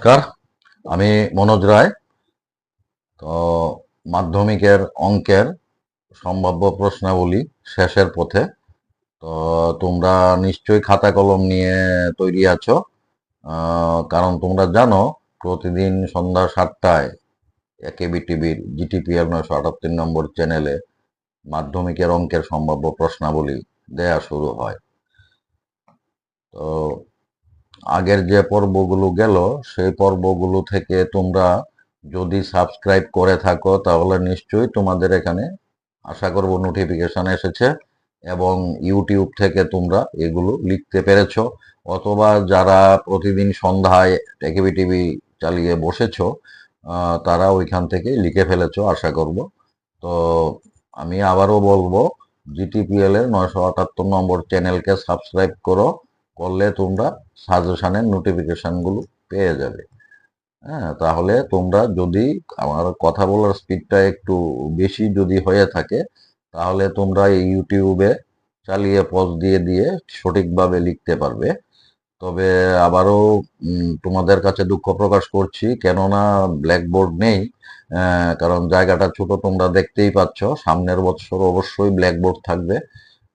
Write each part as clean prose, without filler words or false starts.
নমস্কার, আমি মনোজ রায়। তো মাধ্যমিকের অঙ্কের সম্ভাব্য প্রশ্নাবলী শেষের পথে। তো তোমরা নিশ্চয়ই খাতা কলম নিয়ে তৈরি আছো, কারণ তোমরা জানো প্রতিদিন সন্ধ্যা 7টায় একেবি টিভির জিটিপিএর 978 নম্বর চ্যানেলে মাধ্যমিকের অঙ্কের সম্ভাব্য প্রশ্নাবলী দেয়া শুরু হয়। তো আগের যে পর্বগুলো গেল সেই পর্বগুলো থেকে তোমরা যদি সাবস্ক্রাইব করে থাকো তাহলে নিশ্চয়ই তোমাদের এখানে আশা করব নোটিফিকেশন এসেছে এবং ইউটিউব থেকে তোমরা এগুলো লিখতে পেরেছো, অথবা যারা প্রতিদিন সন্ধ্যায় একেবি টিভি চালিয়ে বসেছো তারা ওইখান থেকে লিখে ফেলেছো আশা করব। তো আমি আবারও বলবো, জিটিপিএল এর 978 নম্বর চ্যানেলকে সাবস্ক্রাইব করলে তোমরা সাজেশনের নোটিফিকেশনগুলো পেয়ে যাবে। হ্যাঁ, তাহলে তোমরা যদি আমার কথা বলার স্পিডটা একটু বেশি যদি হয়ে থাকে তাহলে তোমরা এই ইউটিউবে চালিয়ে পজ দিয়ে দিয়ে সঠিকভাবে লিখতে পারবে। তবে আবারও তোমাদের কাছে দুঃখ প্রকাশ করছি, কেননা ব্ল্যাকবোর্ড নেই। কারণ জায়গাটা ছোট, তোমরা দেখতেই পাচ্ছ। সামনের বছর অবশ্যই ব্ল্যাকবোর্ড থাকবে।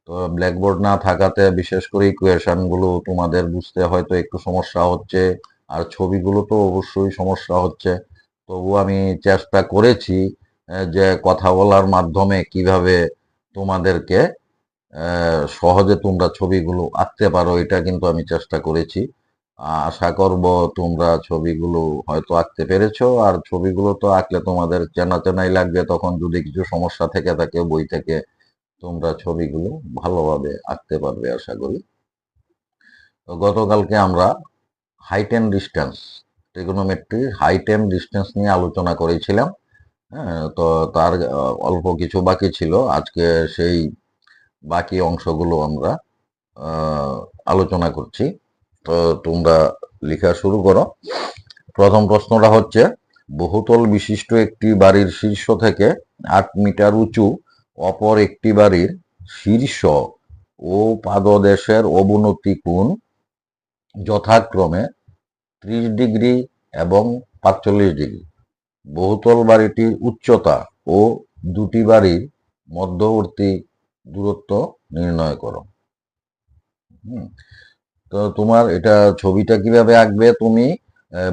তো ব্ল্যাকবোর্ড না থাকাতে বিশেষ করে ইকুয়েশনগুলো তোমাদের বুঝতে হয়তো একটু সমস্যা হচ্ছে, আর ছবিগুলো তো অবশ্যই সমস্যা হচ্ছে। তবু আমি চেষ্টা করেছি যে কথা বলার মাধ্যমে কিভাবে তোমাদেরকে সহজে তোমরা ছবিগুলো আঁকতে পারো, এটা কিন্তু আমি চেষ্টা করেছি। আশা করব তোমরা ছবিগুলো হয়তো আঁকতে পেরেছো, আর ছবিগুলো তো আঁকলে তোমাদের চেনা চেনাই লাগবে। তখন যদি কিছু সমস্যা থেকে থাকে বই থেকে, তোমরা ছবিগুলো ভালোভাবে আঁকতে পারবে আশা করি। তো গতকালকে আমরা height and distance, trigonometry height and distance নিয়ে আলোচনা করেছিলাম। হ্যাঁ, তো তার অল্প কিছু বাকি ছিল। আজকে সেই বাকি অংশগুলো আমরা আলোচনা করছি। তো তোমরা লেখা শুরু করো। প্রথম প্রশ্নটা হচ্ছে, বহুতল বিশিষ্ট একটি বাড়ির শীর্ষ থেকে 8 মিটার উঁচু অপর একটি বাড়ির শীর্ষ ও পাদদেশের অবনতি কোণ যথাক্রমে 30 ডিগ্রি এবং 45 ডিগ্রি। বহুতল বাড়িটির উচ্চতা ও দুটি বাড়ির মধ্যবর্তী দূরত্ব নির্ণয় করো। তো তোমার এটা ছবিটা কিভাবে আঁকবে তুমি?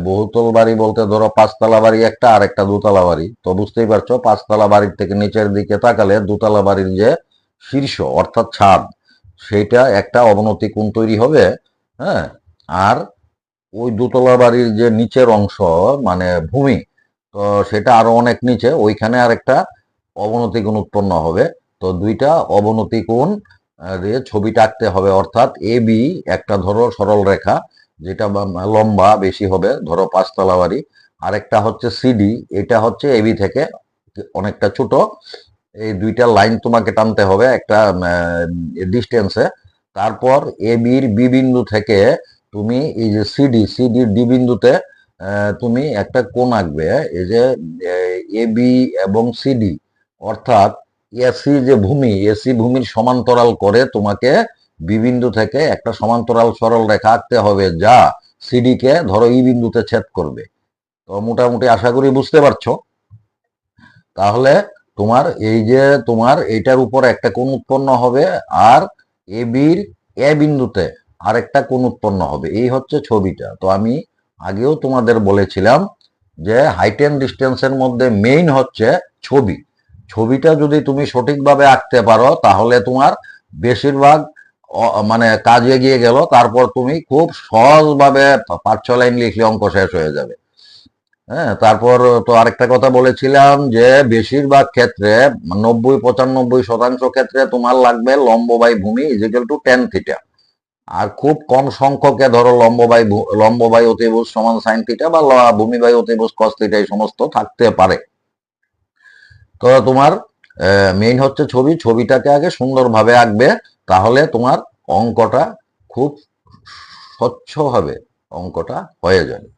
বহুতল বাড়ি বলতে ধরো 5তলা বাড়ি একটা আর একটা 2তলা বাড়ি। তো বুঝতেই পারছো 5তলা বাড়ির থেকে নিচের দিকে তাকালে 2তলা বাড়ির যে শীর্ষ অর্থাৎ ছাদ, সেইটা একটা অবনতি কোণ তৈরি হবে। হ্যাঁ, আর ওই 2তলা বাড়ির যে নিচের অংশ মানে ভূমি, তো সেটা আরো অনেক নিচে, ওইখানে আর একটা অবনতি কোণ উৎপন্ন হবে। তো দুইটা অবনতি কোণ দিয়ে ছবিটা আঁকতে হবে। অর্থাৎ এ বি একটা ধরো সরল রেখা, যেটা লম্বা বেশি হবে, ধরো 5তলা বাড়ি। আরেকটা হচ্ছে সিডি, এটা হচ্ছে এবি থেকে অনেকটা ছোট। এই দুইটা লাইন তোমাকে টানতে হবে একটা ডিস্টেন্সে। তারপর এ বির বি বিন্দু থেকে তুমি এই যে সিডির ডি বিন্দুতে তুমি একটা কোণ আঁকবে। এই যে এ বি এবং সিডি অর্থাৎ এসি যে ভূমি, এসি ভূমির সমান্তরাল করে তোমাকে বি বিন্দু থেকে একটা সমান্তরাল সরল রেখা আঁকতে হবে, যা সিডি কে ধরো ই বিন্দুতে ছেদ করবে। তো মোটামুটি আশা করি বুঝতে পারছো। তাহলে তোমার এই যে তোমার এটার উপর একটা কোণ উৎপন্ন হবে, আর এ বির এ বিন্দুতে আরেকটা কোণ উৎপন্ন হবে। এই হচ্ছে ছবিটা। তো আমি আগেও তোমাদের বলেছিলাম যে হাইট অ্যান্ড ডিস্টেন্সের মধ্যে মেইন হচ্ছে ছবি। ছবিটা যদি তুমি সঠিকভাবে আঁকতে পারো তাহলে তোমার বেশিরভাগ মানে কাজ এগিয়ে গেল। তারপর তুমি খুব সহজভাবে 5-6 লাইন লিখলে অঙ্ক শেষ হয়ে যাবে। হ্যাঁ, তারপর তো আরেকটা কথা বলেছিলাম যে বেশিরভাগ ক্ষেত্রে 90-95% ক্ষেত্রে তোমার লাগবে লম্ব বাই ভূমি ইজিক্যাল টু tan থিটা। আর খুব কম সংখ্যকে ধরো লম্ব বাই অতিভুজ সমান সাইন থিটা বা ভূমি বাই অতিভুজ কস থিটা, এই সমস্ত থাকতে পারে। তো তোমার মেইন হচ্ছে ছবি। ছবিটাকে আগে সুন্দরভাবে আঁকবে, তাহলে তোমার অঙ্কটা খুব স্বচ্ছভাবে অঙ্কটা হয়ে যাবে।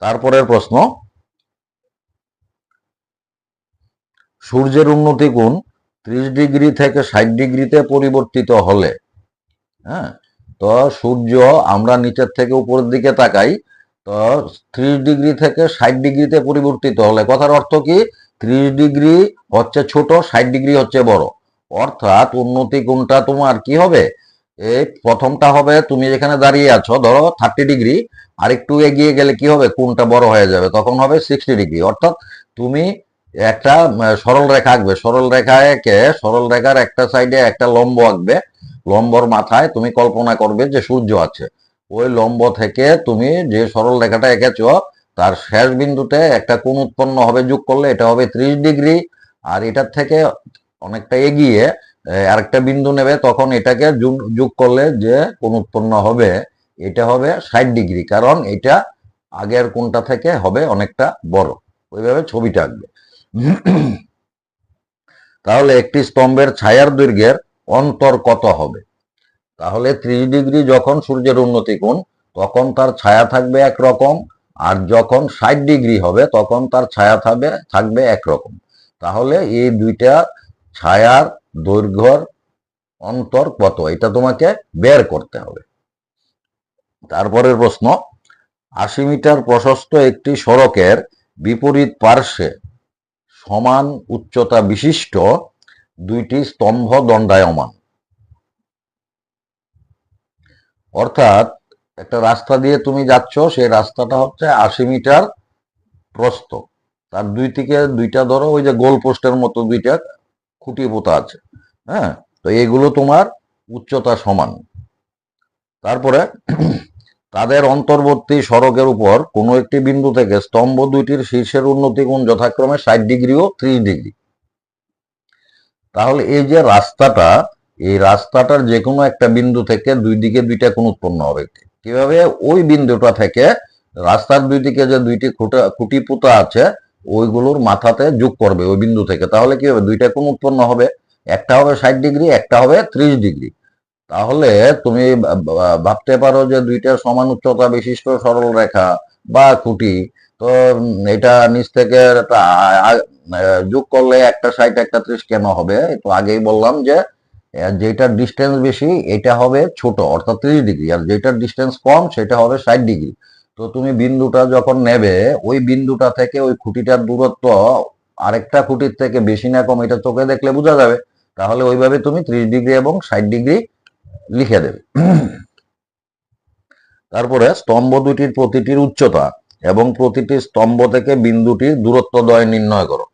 তারপরের প্রশ্ন, সূর্যের উন্নতি কোণ 30 ডিগ্রি থেকে 60 ডিগ্রিতে পরিবর্তিত হলে, হ্যাঁ, তো সূর্য আমরা নিচের থেকে উপরের দিকে তাকাই, তো 30 ডিগ্রি থেকে 60 ডিগ্রিতে পরিবর্তিত হলে কথার অর্থ কি, 30 ডিগ্রি হচ্ছে ছোট, 60 ডিগ্রি হচ্ছে বড়। অর্থাৎ উন্নতি কোণটা তোমার কি হবে, এই প্রথমটা হবে তুমি যেখানে দাঁড়িয়ে আছো ধরো 30 ডিগ্রি, আর একটু এগিয়ে গেলে কি হবে, কোণটা বড় হয়ে যাবে, তখন হবে 60 ডিগ্রি। অর্থাৎ তুমি একটা সরল রেখা আঁকবে, সরল রেখা এঁকে সরল রেখার একটা সাইডে একটা লম্ব আঁকবে, লম্বর মাথায় তুমি কল্পনা করবে যে সূর্য আছে। ওই লম্ব থেকে তুমি যে সরল রেখাটা এঁকেছো তার শেষ বিন্দুতে একটা কোণ উৎপন্ন হবে, যোগ করলে এটা হবে 30 ডিগ্রি। আর এটার থেকে অনেকটা এগিয়ে আরেকটা বিন্দু নেবে, তখন এটাকে যোগ করলে যে কোণ উৎপন্ন হবে এটা হবে 60 ডিগ্রি, কারণ এটা আগের কোণটা থেকে হবে অনেকটা বড়। ওইভাবে ছবিটা আঁকবে। তাহলে একটি স্তম্ভের ছায়ার দৈর্ঘ্যের অন্তর কত হবে? তাহলে 30 ডিগ্রি যখন সূর্যের উন্নতি কোণ, তখন তার ছায়া থাকবে একরকম, আর যখন 60 ডিগ্রি হবে তখন তার ছায়া থাকবে একরকম। তাহলে এই দুইটা ছায়ার দৈর্ঘ্যর অন্তর কত, এটা তোমাকে বের করতে হবে। তারপরের প্রশ্ন, 80 মিটার প্রশস্ত একটি সড়কের বিপরীত পার্শ্বে সমান উচ্চতা বিশিষ্ট দুইটি স্তম্ভ দণ্ডায়মান। অর্থাৎ একটা রাস্তা দিয়ে তুমি যাচ্ছ, সেই রাস্তাটা হচ্ছে 80 মিটার প্রস্থ, তার দুই দিকে দুইটা ধরো ওই যে গোল পোস্টের মতো দুইটা খুঁটি পোতা আছে, হ্যাঁ, তো এগুলো তোমার উচ্চতা সমান। তারপরে তাদের অন্তর্বর্তী সড়কের উপর কোনো একটি বিন্দু থেকে স্তম্ভ দুইটির শীর্ষের উন্নতি কোণ যথাক্রমে 60 ডিগ্রি ও 30 ডিগ্রি। তাহলে এই যে রাস্তাটা, এই রাস্তাটার যে কোনো একটা বিন্দু থেকে দুই দিকে দুইটা কোণ উৎপন্ন হবে। কিভাবে, ওই বিন্দুটা থেকে রাস্তার দুই দিকে যে দুইটি খুঁটি পোতা আছে ওইগুলোর মাথাতে যোগ করবে ওই বিন্দু থেকে, তাহলে কি হবে, দুইটা কোণ উৎপন্ন হবে, একটা হবে 60 ডিগ্রি, একটা হবে 30 ডিগ্রি। তাহলে তুমি ভাবতে পারো যে দুইটা সমান উচ্চতা বিশিষ্ট সরল রেখা বা খুঁটি, তো এটা নিচ থেকে যোগ করলে একটা 60 একটা 30 কেন হবে, তো আগেই বললাম যে যেটার ডিস্টেন্স বেশি এটা হবে ছোট অর্থাৎ 30 ডিগ্রি, আর যেটার ডিস্টেন্স কম সেটা হবে 60 ডিগ্রি। তো তুমি বিন্দুটা যখন নেবে ওই বিন্দুটা থেকে ওই খুঁটিটার দূরত্ব আরেকটা খুঁটির থেকে বেশি না কম এটা চোখে দেখলে বোঝা যাবে। তাহলে ওইভাবে তুমি 30 ডিগ্রি এবং 60 ডিগ্রি লিখে দেবে। তারপরে স্তম্ভ দুটির প্রতিটির উচ্চতা এবং প্রতিটি স্তম্ভ থেকে বিন্দুটির দূরত্ব দ্বয় নির্ণয় করো।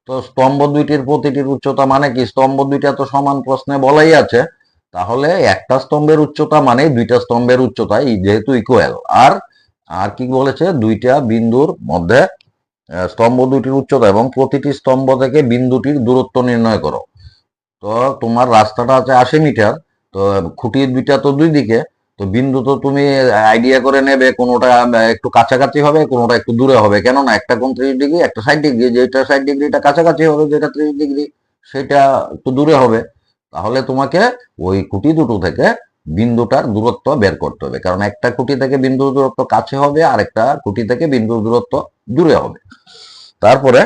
তো স্তম্ভ দুইটির প্রতিটির উচ্চতা মানে কি, স্তম্ভ দুইটা তো সমান প্রশ্নে বলাই আছে, তাহলে একটা স্তম্ভের উচ্চতা মানে দুইটা স্তম্ভের উচ্চতা যেহেতু ইকুয়াল। আর আর কি বলেছে, দুইটা বিন্দুর মধ্যে স্তম্ভ দুটির উচ্চতা এবং প্রতিটি স্তম্ভ থেকে বিন্দুটির দূরত্ব নির্ণয় করো। তো তোমার রাস্তাটা আছে 80 মিটার, তো খুঁটি দুইটা তো দুই দিকে, তো বিন্দু তো তুমি আইডিয়া করে নেবে, কোনোটা একটু কাছাকাছি হবে কোনোটা একটু দূরে হবে, কেননা একটা কোণ 30 ডিগ্রি একটা 60 ডিগ্রি, যেটা 60 ডিগ্রিটা কাছাকাছি হবে, যেটা 30 ডিগ্রি সেটা একটু দূরে হবে। তাহলে তোমাকে ওই খুঁটি দুটো থেকে বিন্দুটার দূরত্ব বের করতে হবে, কারণ একটা খুঁটি থেকে বিন্দুর দূরত্ব কাছে হবে আর একটা খুঁটি থেকে বিন্দুর দূরত্ব দূরে হবে। তারপরে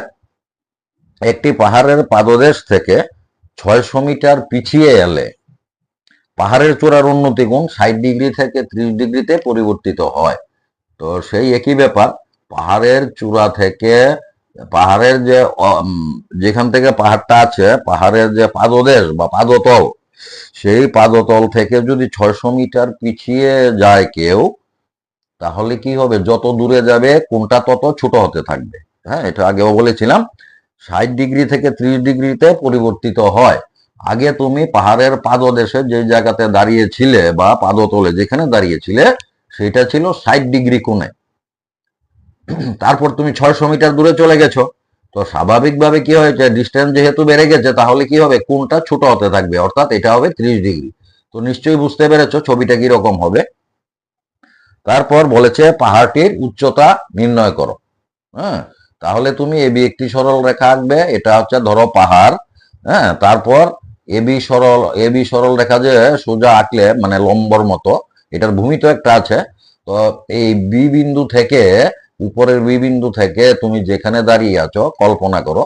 একটি পাহাড়ের পাদদেশ থেকে 600 মিটার পিছিয়ে এলে পাহাড়ের চূড়ার উন্নতি কোণ 60 ডিগ্রি থেকে 30 ডিগ্রিতে পরিবর্তিত হয়। তো সেই একই ব্যাপার, পাহাড়ের চূড়া থেকে পাহাড়ের যে যেখান থেকে পাহাড়টা আছে পাহাড়ের যে পাদদেশ বা পাদতল, সেই পাদতল থেকে যদি 600 মিটার পিছিয়ে যায় কেউ, তাহলে কি হবে, যত দূরে যাবে কোণটা তত ছোট হতে থাকবে। হ্যাঁ, এটা আগেও বলেছিলাম, 60 ডিগ্রি থেকে 30 ডিগ্রিতে পরিবর্তিত হয়। আগে তুমি পাহাড়ের পাদদেশে যে জায়গাতে দাঁড়িয়েছিলে বা পাদতলে যেখানে দাঁড়িয়েছিলে সেটা ছিল 60 ডিগ্রি কোণে, তারপর তুমি 600 মিটার দূরে চলে গেছো, তো স্বাভাবিকভাবে কি হয়েছে, ডিস্টেন্স যেহেতু বেড়ে গেছে তাহলে কি হবে, কোণটা ছোট হতে থাকবে, অর্থাৎ এটা হবে 30 ডিগ্রি। তো নিশ্চয়ই বুঝতে পেরেছো ছবিটা কি রকম হবে। তারপর বলেছে পাহাড়টির উচ্চতা নির্ণয় করো। হ্যাঁ, তাহলে তুমি এবি একটি সরল রেখা আঁকবে, এটা হচ্ছে ধরো পাহাড়, হ্যাঁ, তারপর এবি সরল রেখা যে সোজা আঁকলে মানে লম্বর মতো, এটার ভূমি তো একটা আছে, তো এই বি বিন্দু থেকে উপরের বি বিন্দু থেকে তুমি যেখানে দাঁড়িয়ে আছো কল্পনা করো,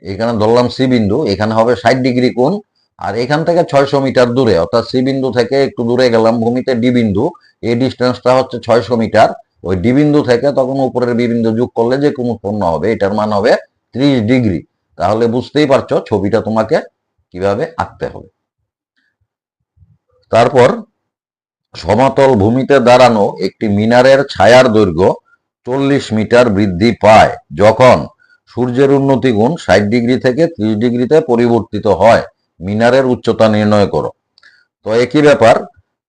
এখানে ধরলাম সি বিন্দু, এখানে হবে 60 ডিগ্রি কোণ, আর এখান থেকে 600 মিটার দূরে অর্থাৎ সি বিন্দু থেকে একটু দূরে গেলাম ভূমিতে ডি বিন্দু, এই ডিস্টেন্সটা হচ্ছে 600 মিটার, ওই ডি বিন্দু থেকে তখন উপরের বি বিন্দু যোগ করলে যে কোন উৎপন্ন হবে এটার মান হবে 30°। তাহলে বুঝতেই পারছো ছবিটা তোমাকে কিভাবে আঁকতে হবে। তারপর সমতল ভূমিতে দাঁড়ানো একটি মিনারের ছায়ার দৈর্ঘ্য 40 মিটার বৃদ্ধি পায় যখন সূর্যের উন্নতি গুণ 60° থেকে 30°তে পরিবর্তিত হয়। মিনারের উচ্চতা নির্ণয় করো। তো একই ব্যাপার।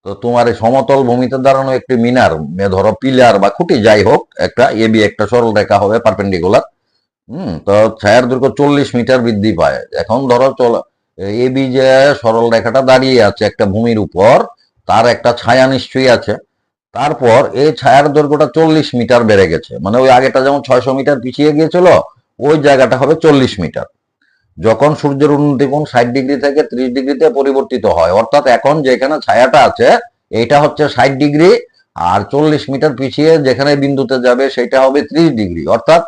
তো তোমার এই সমতল ভূমিতে দাঁড়ানো একটি মিনার, ধরো পিলার বা খুঁটি যাই হোক, একটা এবি একটা সরল রেখা হবে পারপেন্ডিকুলার। তো ছায়ার দৈর্ঘ্য 40 মিটার বৃদ্ধি পায়। এখন ধরো এবি যে সরল রেখাটা দাঁড়িয়ে আছে একটা ভূমির উপর, তার একটা ছায়া নিশ্চয়ই আছে। তারপর এই ছায়ার দৈর্ঘ্যটা 40 মিটার বেড়ে গেছে, মানে ওই আগেটা যেমন 600 মিটার পিছিয়ে গিয়েছিল, ওই জায়গাটা হবে 40 মিটার যখন সূর্যের উন্নতি কোণ 60° থেকে 30°তে পরিবর্তিত হয়। অর্থাৎ এখন যেখানে ছায়াটা আছে এইটা হচ্ছে 60°, আর 40 মিটার পিছিয়ে যেখানে বিন্দুতে যাবে সেটা হবে 30°। অর্থাৎ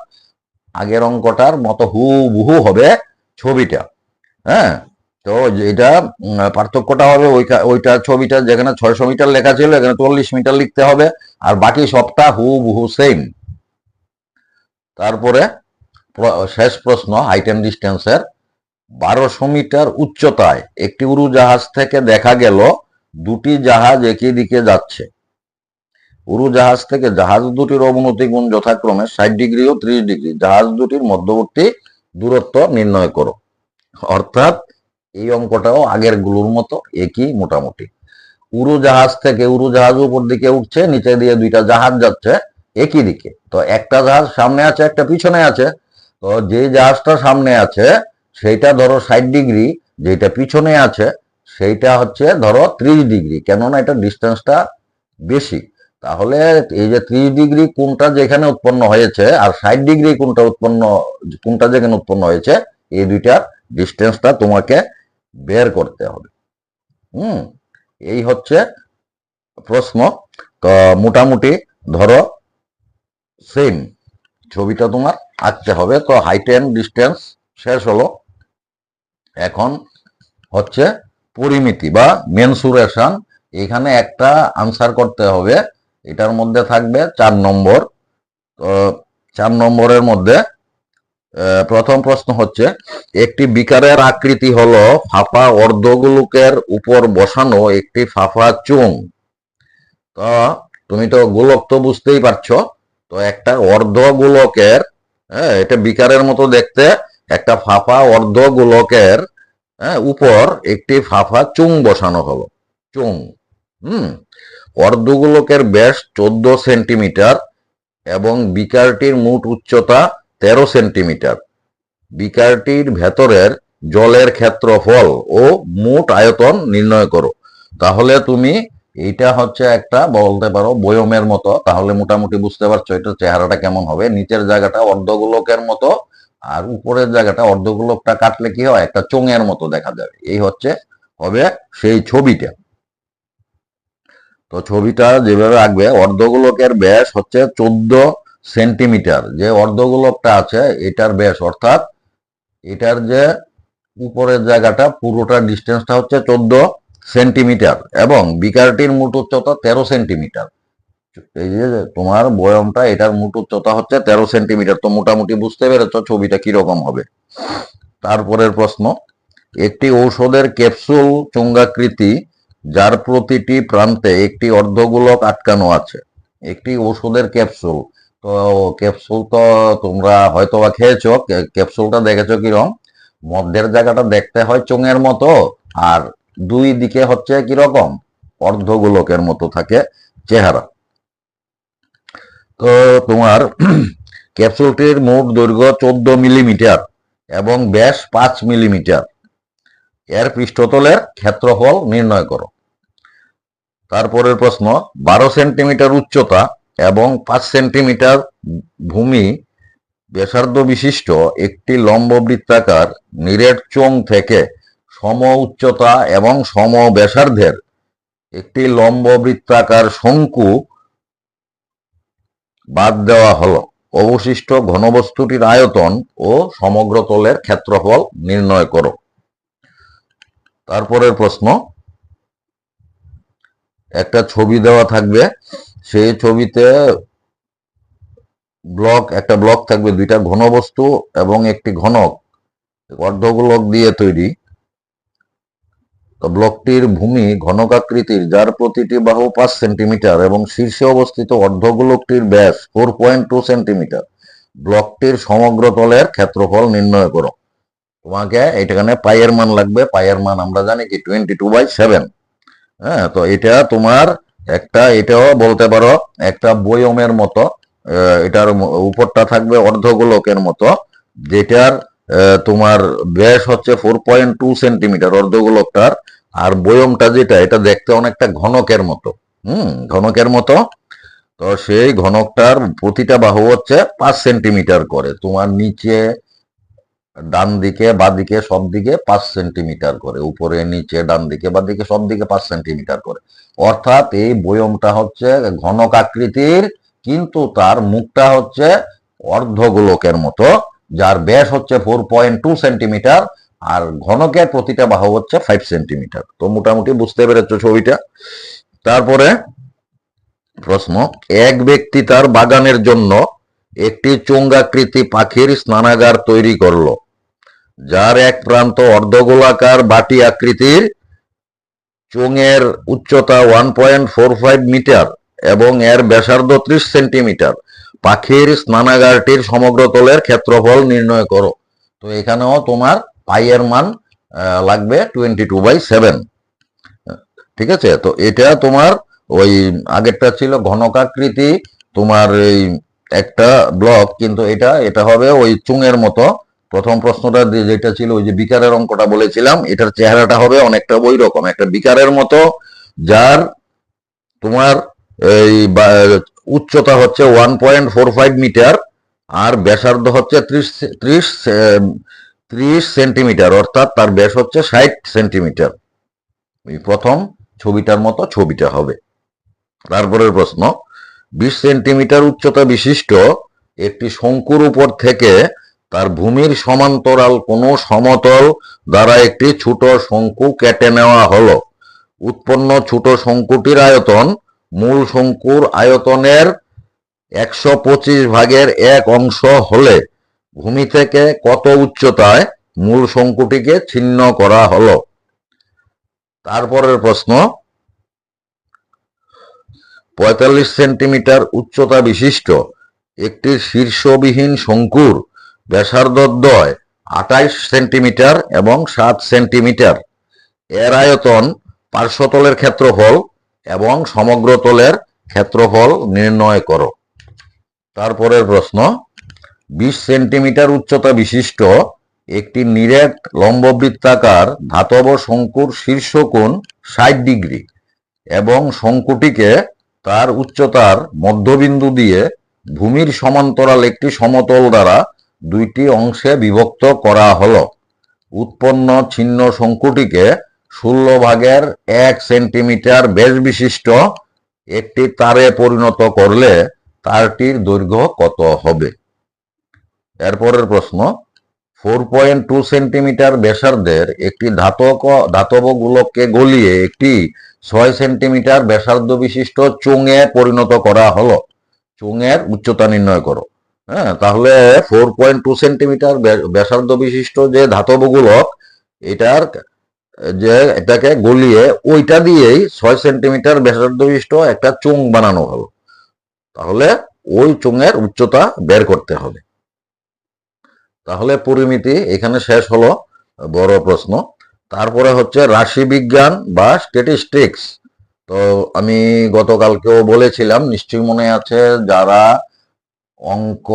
আগের অঙ্কটার মতো হুবহু হবে ছবিটা। হ্যাঁ, তো এটা পার্থক্যটা হবে ওইটা ছবিটা যেখানে 600 মিটার লেখা ছিল এখানে 40 মিটার লিখতে হবে, আর বাকি সবটা হুবহু সেম। তারপরে শেষ প্রশ্ন হাইট এন্ড ডিস্টেন্সের। 1200 মিটার উচ্চতায় একটি উড়োজাহাজ থেকে দেখা গেল দুটি জাহাজ একই দিকে যাচ্ছে। উড়োজাহাজ থেকে জাহাজ দুটির অবনতি গুণ যথাক্রমে 60° ও 30°। জাহাজ দুটির মধ্যবর্তী দূরত্ব নির্ণয় করো। অর্থাৎ এই অঙ্কটাও আগের গুলোর মতো একই মোটামুটি। উড়োজাহাজ উপর দিকে উঠছে, নিচে দিয়ে দুইটা জাহাজ যাচ্ছে একই দিকে। তো একটা জাহাজ সামনে আছে একটা পিছনে আছে। তো যে জাহাজটা সামনে আছে সেইটা ধরো 60°, যেটা পিছনে আছে সেইটা হচ্ছে ধরো 30°, কেননা এটা ডিস্টেন্সটা বেশি। তাহলে এই যে 30° কোনটা যেখানে উৎপন্ন হয়েছে আর 60° কোনটা যেখানে উৎপন্ন হয়েছে, এই দুইটার ডিস্টেন্সটা তোমাকে বের করতে হবে। এই হচ্ছে প্রশ্ন। তো মোটামুটি ধরো সেম ছবিটা তোমার আঁকতে হবে। তো হাইট এন্ড ডিস্টেন্স শেষ হলো। এখন হচ্ছে পরিমিতি বা মেনসুরেশন। এখানে একটা আনসার করতে হবে, এটার মধ্যে থাকবে 4 নম্বর। তো 4 নম্বরের মধ্যে প্রথম প্রশ্ন হচ্ছে, একটি বিকারের আকৃতি হলো ফাঁপা অর্ধগোলকের উপর বসানো একটি ফাঁপা চুং। তো তুমি তো গোলক তো বুঝতেই পারছো। তো একটা অর্ধগোলকের, এটা বিকারের মতো দেখতে, একটা ফাঁপা অর্ধগোলকের উপর একটি ফাঁপা চুং বসানো হলো। চুং অর্ধগোলকের ব্যাস 14 সেন্টিমিটার এবং বিকারটির মোট উচ্চতা 13 সেন্টিমিটার। বিকারটির ভেতরের জলের ক্ষেত্রফল ও মোট আয়তন নির্ণয় করো। তাহলে তুমি এইটা হচ্ছে একটা বলতে পারো বয়মের মতো। তাহলে মোটামুটি বুঝতে পারছো এটা চেহারাটা কেমন হবে। নিচের জায়গাটা অর্ধগোলকের মতো আর উপরের জায়গাটা অর্ধগোলকটা কাটলে কি হয় একটা চোঙের মতো দেখা যাবে। এই হচ্ছে হবে সেই ছবিটা। তো ছবিটা যেভাবে আঁকবে, অর্ধগোলকের ব্যাস হচ্ছে 14 সেন্টিমিটার। যে অর্ধগোলকটা আছে এটার ব্যাস, অর্থাৎ এটার যে উপরের জায়গাটা পুরোটা ডিস্টেন্সটা হচ্ছে 14 সেন্টিমিটার এবং বিকারটির মোট উচ্চতা 13 সেন্টিমিটার। এই যে তোমার বয়মটা, এটার মোট উচ্চতা হচ্ছে 13 সেন্টিমিটার। তো মোটামুটি বুঝতে পেরেছ ছবিটা কিরকম হবে। তারপরের প্রশ্ন, একটি ঔষধের ক্যাপসুল চোঙাকৃতি যার প্রতিটি প্রান্তে একটি অর্ধগোলক আটকানো আছে। একটি ঔষধের ক্যাপসুল। তো ক্যাপসুল তো তোমরা হয়তো বা খেয়েছো। ক্যাপসুলটা দেখেছো কিরকম, মধ্যের জায়গাটা দেখতে হয় চোঙের মতো আর দুই দিকে হচ্ছে কিরকম অর্ধগোলকের মতো থাকে চেহারা। তো তোমার ক্যাপসুলটির মোট দৈর্ঘ্য 14 মিলিমিটার এবং ব্যাস 5 মিলিমিটার। এর পৃষ্ঠতলের ক্ষেত্রফল নির্ণয় করো। তারপরের প্রশ্ন, 12 সেন্টিমিটার উচ্চতা এবং 5 সেন্টিমিটার ভূমি ব্যাসার্ধ বিশিষ্ট একটি লম্ব বৃত্তাকার নিরেট চোঙ থেকে সম উচ্চতা এবং সম ব্যাসার্ধের একটি লম্ব বৃত্তাকার শঙ্কু বাদ দেওয়া হলো। অবশিষ্ট ঘনবস্তুটির আয়তন ও সমগ্র তলের ক্ষেত্রফল নির্ণয় করো। তারপরের প্রশ্ন, একটা ছবি দেওয়া থাকবে, সেই ছবিতে একটা ব্লক থাকবে, দুইটা ঘনবস্তু এবং একটি ঘনক অর্ধগোলক দিয়ে তৈরি। তো ব্লকটির ভূমি ঘনকাকৃতির, যার প্রতিটি বাহু 5 সেন্টিমিটার এবং শীর্ষে অবস্থিত অর্ধগোলকটির ব্যাস 4.2 সেন্টিমিটার। ব্লকটির সমগ্র তলের ক্ষেত্রফল নির্ণয় করো। তোমাকে এখানে পাইয়ের মান লাগবে। পাইয়ের মান আমরা জানি কি 22/7। হ্যাঁ, তো এটা তোমার এটাও বলতে পারো একটা বয়মের মতো। এটার উপরটা থাকবে অর্ধগোলকের মতো, যেটার তোমার ব্যাস হচ্ছে 4.2 সেন্টিমিটার অর্ধগোলকটার। আর বয়মটা যেটা, এটা দেখতে অনেকটা ঘনকের মতো। ঘনকের মতো। তো সেই ঘনকটার প্রতিটা বাহু হচ্ছে 5 সেন্টিমিটার করে। তোমার নিচে, ডান দিকে, বাদিকে, সব দিকে 5 সেন্টিমিটার করে। উপরে, নিচে, ডান দিকে, বাদিকে, সব দিকে 5 সেন্টিমিটার করে। অর্থাৎ এই বয়মটা হচ্ছে ঘনক আকৃতির, কিন্তু তার মুখটা হচ্ছে অর্ধগোলকের মতো, যার ব্যাস হচ্ছে 4.2 সেন্টিমিটার আর ঘনকের প্রতিটা বাহু হচ্ছে 5 সেন্টিমিটার। তো মোটামুটি বুঝতে পেরেছো ছবিটা। তারপরে প্রশ্ন, এক ব্যক্তি তার বাগানের জন্য একটি চোঙাকৃতি পাখির স্নানাগার তৈরি করলো, যার এক প্রান্ত অর্ধগোলাকার বাটি আকৃতির। চোঙের উচ্চতা 1.45 মিটার এবং এর ব্যাসার্ধ 30 সেন্টিমিটার। পাখির স্নানাগারটির সমগ্র তলের ক্ষেত্রফল নির্ণয় করো। তো এখানেও তোমার পাইয়ের মান লাগবে 22/7। ঠিক আছে, তো এটা তোমার ওই আগেরটা ছিল ঘনকাকৃতি তোমার এই একটা ব্লক, কিন্তু এটা হবে ওই চুঙের মতো। প্রথম প্রশ্নটা যেটা ছিল ওই যে বিকারের অঙ্কটা বলেছিলাম, এটার চেহারাটা হবে অনেকটা ওই রকম, একটা বিকারের মতো, যার তোমার এই উচ্চতা হচ্ছে 1.45 মিটার আর ব্যাসার্ধ হচ্ছে 30 সেন্টিমিটার, অর্থাৎ তার ব্যাস হচ্ছে 60 সেন্টিমিটার। প্রথম ছবিটার মতো ছবিটা হবে। তারপরের প্রশ্ন, 20 সেন্টিমিটার উচ্চতা বিশিষ্ট একটি শঙ্কুর উপর থেকে তার ভূমির সমান্তরাল কোনো সমতল দ্বারা একটি ছোট শঙ্কু কেটে নেওয়া হলো। উৎপন্ন ছোট শঙ্কুটির আয়তন মূল শঙ্কুর আয়তনের 125 অংশ হলে ভূমি থেকে কত উচ্চতায় মূল শঙ্কুটিকে ছিন্ন করা হলো? তারপরের প্রশ্ন, 45 সেন্টিমিটার উচ্চতা বিশিষ্ট একটি শীর্ষবিহীন শঙ্কুর ব্যাসার্ধদ্বয় 28 সেন্টিমিটার এবং 7 সেন্টিমিটার। এর আয়তন, পার্শ্বতলের ক্ষেত্রফল এবং সমগ্র তলের ক্ষেত্রফল নির্ণয় করো। তারপরের প্রশ্ন, 20 সেন্টিমিটার উচ্চতা বিশিষ্ট একটি নিরেট লম্ববৃত্তাকার ধাতব শঙ্কুর শীর্ষকোণ 60 ডিগ্রি এবং শঙ্কুটিকে তার উচ্চতার মধ্যবিন্দু দিয়ে ভূমির সমান্তরাল একটি সমতল দ্বারা দুইটি অংশে বিভক্ত করা হলো। উৎপন্ন ছিন্ন শঙ্কুটিকে 16/1 সেন্টিমিটার ব্যাস বিশিষ্ট একটি তারে পরিণত করলে তারটির দৈর্ঘ্য কত হবে? এরপরের প্রশ্ন, 4.2 সেন্টিমিটার ব্যাসার্ধের একটি ধাতব গোলককে গলিয়ে একটি 6 সেন্টিমিটার ব্যাসার্ধ বিশিষ্ট চোঙে পরিণত করা হলো। চোঙের উচ্চতা নির্ণয় করো। হ্যাঁ, তাহলে 4.2 সেন্টিমিটার ব্যাসার্ধ বিশিষ্ট যে ধাতব গোলক, এটাকে গলিয়ে ওইটা দিয়েই 6 সেন্টিমিটার ব্যাসার্ধ বিশিষ্ট একটা চোঙ বানানো হলো। তাহলে ওই চোঙের উচ্চতা বের করতে হবে। তাহলে পরিমিতি এখানে শেষ হলো, বড় প্রশ্ন। তারপরে হচ্ছে রাশিবিজ্ঞান বা স্ট্যাটিস্টিক্স। তো আমি গতকালকেও বলেছিলাম, নিশ্চয়ই মনে আছে, যারা অঙ্ক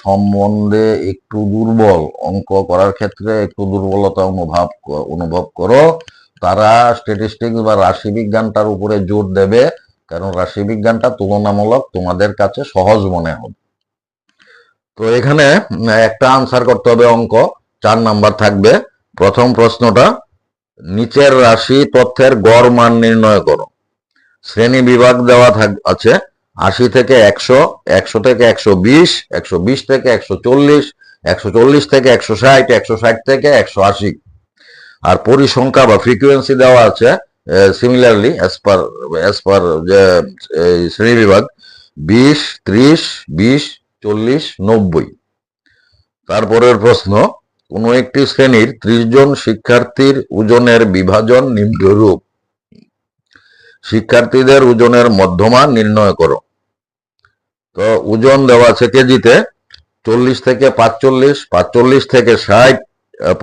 সম্বন্ধে একটু দুর্বল, অঙ্ক করার ক্ষেত্রে একটু দুর্বলতা অনুভব করো, তারা স্ট্যাটিস্টিক্স বা রাশিবিজ্ঞানটার উপরে জোর দেবে, কারণ রাশিবিজ্ঞানটা তুলনামূলক তোমাদের কাছে সহজ মনে হবে। তো এখানে একটা আনসার করতে হবে, অঙ্ক 4 নাম্বার থাকবে। প্রথম প্রশ্নটা, নিচের রাশি তথ্যের গড় মান নির্ণয় করো। শ্রেণী বিভাগ দেওয়া আছে 80 থেকে 100, 100 থেকে 120, 120 থেকে 140, 140 থেকে 160, 160 থেকে 180। আর পরিসংখ্যা বা ফ্রিকুয়েন্সি দেওয়া আছে সিমিলারলি অ্যাজ পার যে শ্রেণী বিভাগ 20, 30, 20, 40, 90। তারপরের প্রশ্ন, কোনো একটি শ্রেণীর 30 জন শিক্ষার্থীর ওজনের বিভাজন নিম্নরূপ। শিক্ষার্থীদের ওজনের মধ্যমান নির্ণয় করো। তো ওজন দেওয়া আছে কেজিতে, 40 থেকে 45, 45 থেকে 60,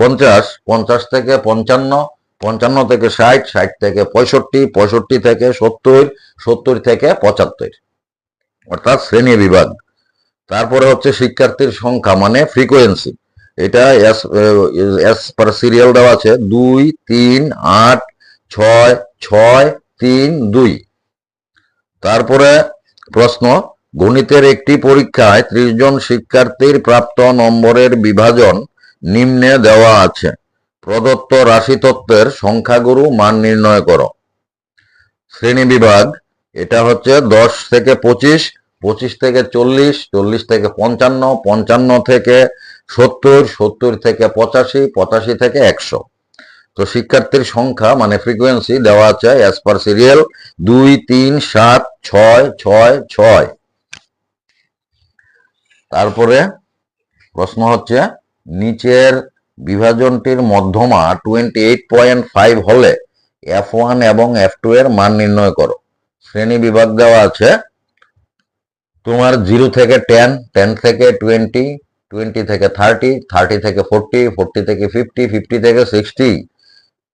50, 50 থেকে 55, 55 থেকে 60, 60 থেকে 65, 65 থেকে 70, 70 থেকে 75, অর্থাৎ শ্রেণী বিভাগ। তারপরে হচ্ছে শিক্ষার্থীর সংখ্যা মানে ফ্রিকোয়েন্সি, এটা এস পার সিরিয়াল দেওয়া আছে 2, 3, 8, 6, 6, 3, 2। তারপরে প্রশ্ন, গণিতের একটি পরীক্ষায় 30 জন শিক্ষার্থীর প্রাপ্ত নম্বরের বিভাজন নিম্নে দেওয়া আছে। প্রদত্ত রাশিতত্ত্বের সংখ্যাগুরু মান নির্ণয় করো। শ্রেণী বিভাগ, এটা হচ্ছে 10 থেকে 25, 25 থেকে 40, 40 থেকে 55, 55 থেকে 70, 70 থেকে 85, 85 থেকে 100। তো শিক্ষার্থীর সংখ্যা মানে ফ্রিকোয়েন্সি দেওয়া আছে অ্যাজ পার সিরিয়াল 2, 3, 7, 6, 6, 6। তারপরে প্রশ্ন হচ্ছে, নিচের বিভাজনটির মধ্যমা 28.5 হলে F1 এবং F2 এর মান নির্ণয় করো। শ্রেণী বিভাগ দেওয়া আছে তোমার 0 থেকে 10, 10 থেকে 20, 20 থেকে 30, 30 থেকে 40, 40 থেকে 50, 50 থেকে 60।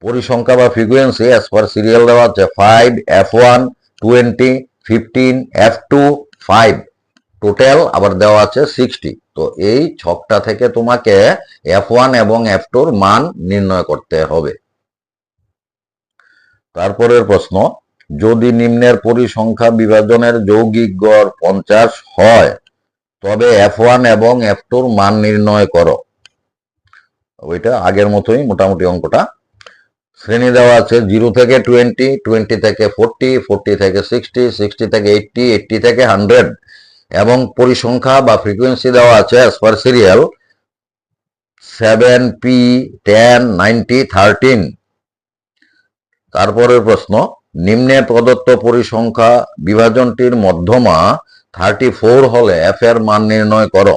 পরিসংখ্যা বা ফ্রিকোয়েন্সি অ্যাজ পার সিরিয়াল দেওয়া আছে 5, F1, 20, 15, F2, 5। টোটাল আবার দেওয়া আছে 60। তো এই ছকটা থেকে তোমাকে F1 এবং F2 এর মান নির্ণয় করতে হবে। তারপরের প্রশ্ন, যদি নিম্নের পরিসংখ্যা বিভাজনের যৌগিক গড় 50 হয় তবে F1 এবং F2 এর মান নির্ণয় করো। ওইটা আগের মতোই মোটামুটি অঙ্কটা। শ্রেণী দেওয়া আছে 0 থেকে 20, 20 থেকে 40, 40 থেকে 60, 60 থেকে 80, 80 থেকে 100 এবং পরিসংখ্যা বা ফ্রিকোয়েন্সি দেওয়া আছে অ্যাজ পার সিরিয়াল 7, P, 10, 90, 13। তারপরের প্রশ্ন, নিম্নে প্রদত্ত পরিসংখ্যা বিভাজনটির মধ্যমা 34 হলে F এর মান নির্ণয় করো।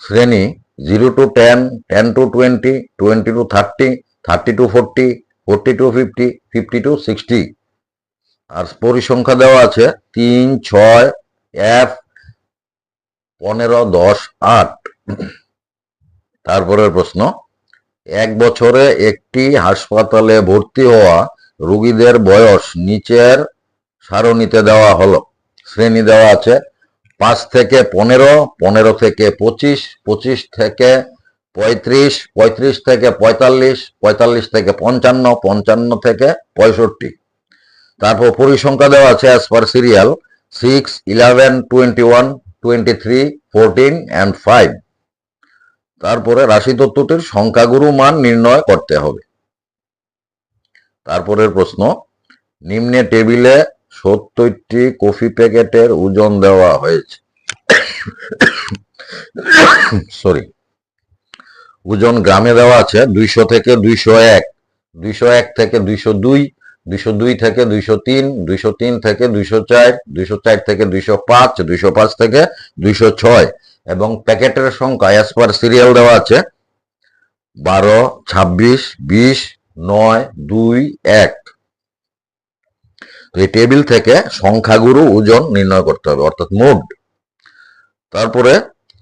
শ্রেণী 0 to 10, 10 to 20, 20 to 30, 30 to 40, 40 to 50, 50 to 60। আর পরিসংখ্যা দেওয়া আছে 3, 6, F, 15, 10, 8। তারপরের প্রশ্ন, 1 বছরে একটি হাসপাতালে ভর্তি হওয়া রোগীদের বয়স নিচের সারণীতে দেওয়া হলো। শ্রেণী দেওয়া আছে 5 থেকে 15, 15 থেকে 25, 25 থেকে 35, 35 থেকে 45, 45 থেকে 55, 55 থেকে 65। তারপর পরিসংখ্যা দেওয়া আছে অ্যাজ পার সিরিয়াল 6, 11, 21, 23, 14 and 5। তারপরে রাশিতত্ত্বটির সংখ্যাগুরু মান নির্ণয় করতে হবে। তারপরের প্রশ্ন, নিম্নে টেবিলে 70টি কফি প্যাকেটের ওজন দেওয়া হয়েছে। সরি, ওজন গ্রামে দেওয়া আছে 200 থেকে 201, 201 থেকে 202, 202 থেকে 203, 203 থেকে 204, 204 থেকে 205, 205 থেকে 206 এবং প্যাকেটের সংখ্যা অ্যাজ পার সিরিয়াল দেওয়া আছে 12, 26, 20, 9, 2, 1। তো এই টেবিল থেকে সংখ্যাগুরু ওজন নির্ণয় করতে হবে, অর্থাৎ মোড। তারপরে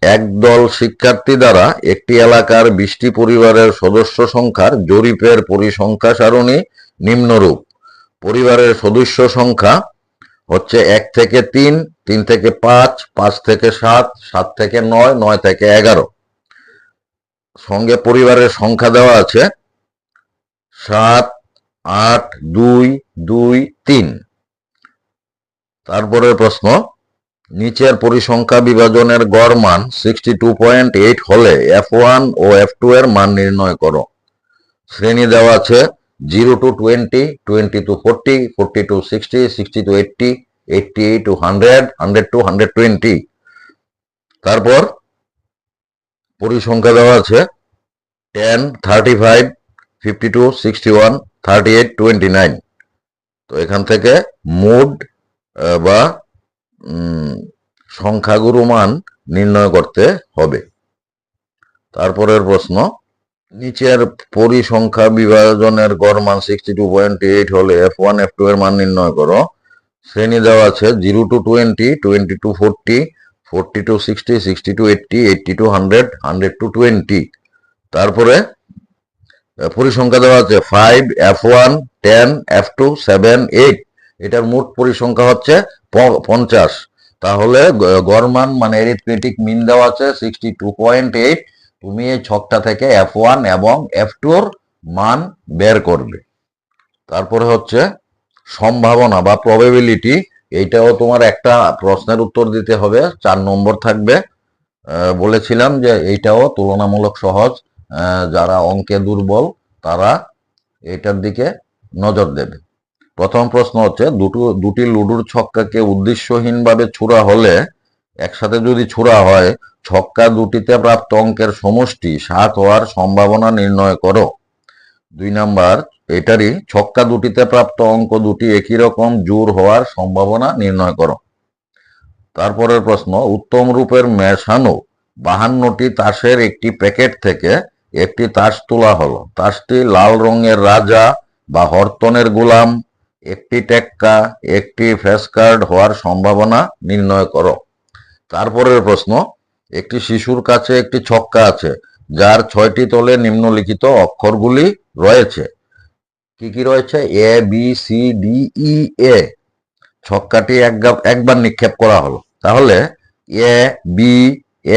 একদল শিক্ষার্থী দ্বারা একটি এলাকার 20টি পরিবারের সদস্য সংখ্যার জরিপের পরিসংখ্যা সারণী নিম্নরূপ। পরিবারের সদস্য সংখ্যা হচ্ছে 1 থেকে 3, 3 থেকে 5, 5 থেকে 7, 7 থেকে 9, 9 থেকে 11। সঙ্গে পরিবারের সংখ্যা দেওয়া আছে 7, 8, 2, 2, 3। তারপরের প্রশ্ন, নিচের পরিসংখ্যা বিভাজনের গড় মান 62.8 হলে F1 ও F2 এর মান নির্ণয় করো। শ্রেণী দেওয়া আছে 0 to 20, 20 to 40, 40 to 60, 60 to 80, 80 to 100, 100 to 120। তারপর পরিসংখ্যা দেওয়া আছে 10, 35, 52, 61, 38, 29। তো এখান থেকে মোড বা সংখ্যাগুরু মান নির্ণয় করতে হবে। তারপরের প্রশ্ন, নিচের পরিসংখ্যা বিভাজনের গড় মান 62.8 হলে F1 F2 এর মান নির্ণয় করো। শ্রেণী দেওয়া আছে 0 to 20, 20 to 40, 40 to 60, 60 to 80, 80 to 100, 100 to 20। তারপরে পরিসংখ্যা দেওয়া আছে 5, F1, 10, F2, 7, 8। এটার মোট পরিসংখ্যা হচ্ছে 50। তাহলে গড় মান মানে অ্যারিথমেটিক মিন দেওয়া আছে 62.8। তুমি এই ছকটা থেকে F1 এবং F2 এর মান বের করবে। তারপরে হচ্ছে সম্ভাবনা বা প্রবাবিলিটি, এইটাও তোমার একটা প্রশ্নের উত্তর দিতে হবে, 4 নম্বর থাকবে। বলেছিলাম যে এইটাও তুলনামূলক সহজ, যারা অঙ্কে দুর্বল তারা এটার দিকে নজর দেবে। প্রথম প্রশ্ন হচ্ছে দুটি লুডুর ছক্কাকে উদ্দেশ্যহীনভাবে ছোড়া হলে, একসাথে যদি ছোড়া হয়, ছক্কা দুটিতে প্রাপ্ত অঙ্কের সমষ্টি 7 হওয়ার সম্ভাবনা নির্ণয় করো। 2 নাম্বার, এটারই ছক্কা দুটিতে প্রাপ্ত অঙ্ক দুটি একই রকম জোর হওয়ার সম্ভাবনা নির্ণয় করো। তারপরের প্রশ্ন, উত্তম রূপের মেশানো 52টি তাসের একটি প্যাকেট থেকে একটি তাস তোলা হলো। তাসটি লাল রঙের রাজা বা হরতনের গোলাম, একটি টেক্কা, একটি ফেস কার্ড হওয়ার সম্ভাবনা নির্ণয় করো। তারপরের প্রশ্ন, একটি শিশুর কাছে একটি ছক্কা আছে যার 6টি তলে নিম্নলিখিত অক্ষরগুলি রয়েছে। কি কি রয়েছে? এ, বি, সি, ডি, ই, এ। ছক্কাটি একবার নিক্ষেপ করা হলো, তাহলে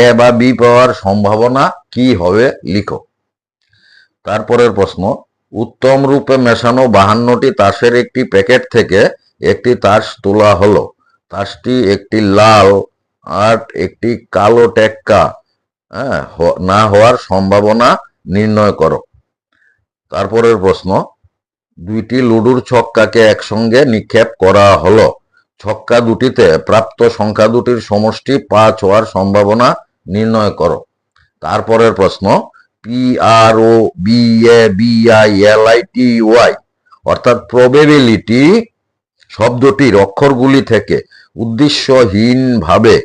এ বা বি পাওয়ার সম্ভাবনা কি হবে লিখো। তারপরের প্রশ্ন, উত্তম রূপে মেশানো 52টি তাসের একটি প্যাকেট থেকে একটি তাস তোলা হলো। তাসটি একটি লাল আর একটি কালো টেক্কা না হওয়ার সম্ভাবনা নির্ণয় করো। তারপরের প্রশ্ন, দুইটি লুডুর ছক্কাকে একসঙ্গে নিক্ষেপ করা হলো। ছক্কা দুটিতে প্রাপ্ত সংখ্যা দুটির সমষ্টি 5 হওয়ার সম্ভাবনা নির্ণয় করো। তারপরের প্রশ্ন, PROBABILITY অর্থাৎ প্রবেবিলিটি শব্দটির অক্ষরগুলি থেকে উদ্দেশ্যহীনভাবে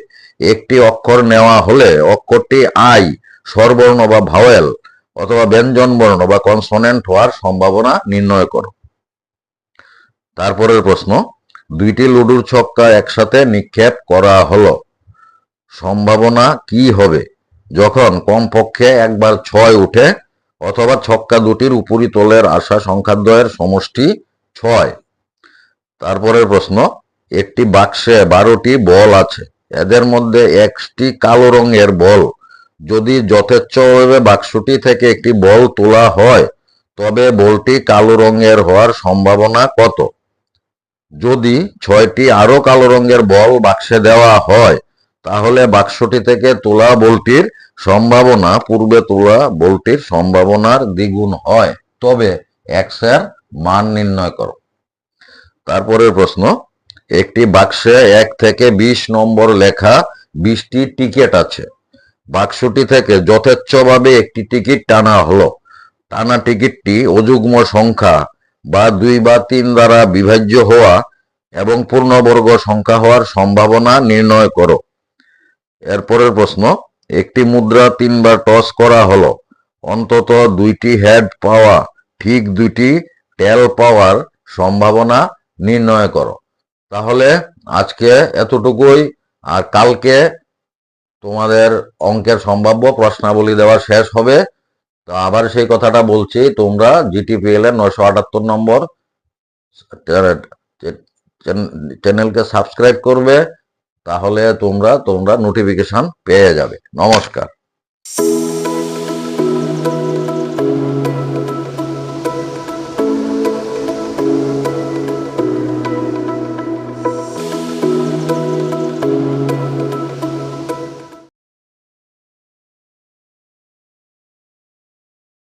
একটি অক্ষর নেওয়া হলে অক্ষরটি আই স্বরবর্ণ বা ভাওয়েল অথবা ব্যঞ্জন বর্ণ বা কনসোনেন্ট হওয়ার সম্ভাবনা নির্ণয় করো। তারপরের প্রশ্ন, দুইটি লুডুর ছক্কা একসাথে নিক্ষেপ করা হলো। সম্ভাবনা কি হবে যখন কমপক্ষে একবার 6 উঠে অথবা ছক্কা দুটির উপরিতলের আসা সংখ্যাদ্বয়ের সমষ্টি 6। তারপরের প্রশ্ন, একটি বাক্সে 12টি বল আছে, এদের মধ্যে 1টি কালো রঙের বল। যদি যথেচ্ছভাবে বাক্সটি থেকে একটি বল তোলা হয় তবে বলটি কালো রঙের হওয়ার সম্ভাবনা কত? যদি 6টি আরো কালো রঙের বল বাক্সে দেওয়া হয় তাহলে বাক্সটি থেকে তোলা বলটির সম্ভাবনা পূর্বে তোলা বলটির সম্ভাবনার দ্বিগুণ হয়। তবে x এর মান নির্ণয় করো। তারপরের প্রশ্ন, একটি বাক্সে 1 থেকে 20 নম্বর লেখা 20টি টিকিট আছে। বাক্সটি থেকে যথেচ্ছভাবে একটি টিকিট টানা হলো। টানা টিকিটটি অযুগ্ম সংখ্যা বা 2 বা 3 দ্বারা বিভাজ্য হওয়া এবং পূর্ণবর্গ সংখ্যা হওয়ার সম্ভাবনা নির্ণয় করো। এরপরের প্রশ্ন, একটি মুদ্রা 3 বার টস করা হলো। অন্তত 2টি হেড পাওয়া, ঠিক 2টি টেল পাওয়ার সম্ভাবনা নির্ণয় করো। তাহলে আজকে এতটুকুই, আর কালকে তোমাদের অঙ্কের সম্ভাব্য প্রশ্নাবলী দেওয়া শেষ হবে। তো আবার সেই কথাটা বলছি, তোমরা GTPL এর 978 নম্বর চ্যানেলকে সাবস্ক্রাইব করবে, তাহলে তোমরা নোটিফিকেশন পেয়ে যাবে। নমস্কার।